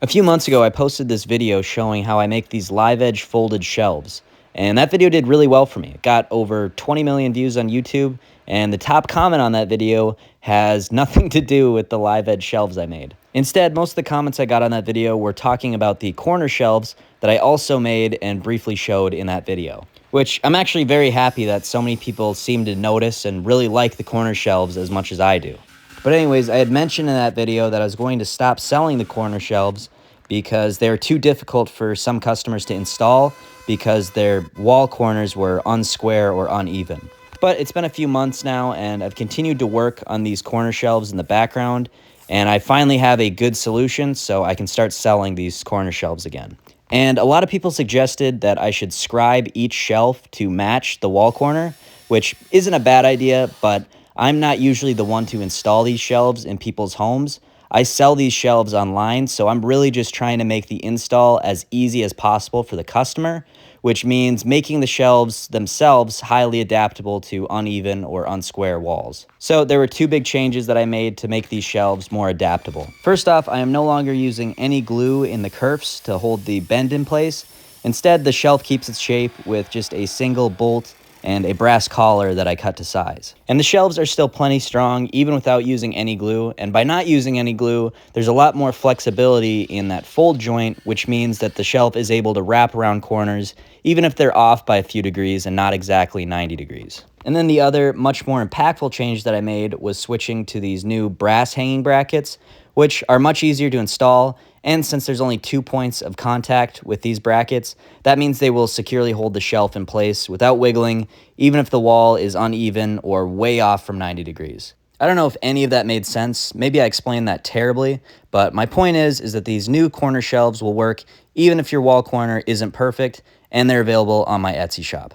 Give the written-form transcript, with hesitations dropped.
A few months ago, I posted this video showing how I make these live edge folded shelves, and that video did really well for me. It got over 20 million views on YouTube, and the top comment on that video has nothing to do with the live edge shelves I made. Instead, most of the comments I got on that video were talking about the corner shelves that I also made and briefly showed in that video, which I'm actually very happy that so many people seem to notice and really like the corner shelves as much as I do. But anyways, I had mentioned in that video that I was going to stop selling the corner shelves because they were too difficult for some customers to install because their wall corners were unsquare or uneven. But it's been a few months now, and I've continued to work on these corner shelves in the background, and I finally have a good solution so I can start selling these corner shelves again. And a lot of people suggested that I should scribe each shelf to match the wall corner, which isn't a bad idea, but I'm not usually the one to install these shelves in people's homes. I sell these shelves online, so I'm really just trying to make the install as easy as possible for the customer, which means making the shelves themselves highly adaptable to uneven or unsquare walls. So there were two big changes that I made to make these shelves more adaptable. First off, I am no longer using any glue in the kerfs to hold the bend in place. Instead, the shelf keeps its shape with just a single bolt and a brass collar that I cut to size. And the shelves are still plenty strong even without using any glue, and by not using any glue, there's a lot more flexibility in that fold joint, which means that the shelf is able to wrap around corners even if they're off by a few degrees and not exactly 90 degrees. And then the other, much more impactful change that I made was switching to these new brass hanging brackets, which are much easier to install, and since there's only 2 points of contact with these brackets, that means they will securely hold the shelf in place without wiggling, even if the wall is uneven or way off from 90 degrees. I don't know if any of that made sense. Maybe I explained that terribly, but my point is that these new corner shelves will work even if your wall corner isn't perfect, and they're available on my Etsy shop.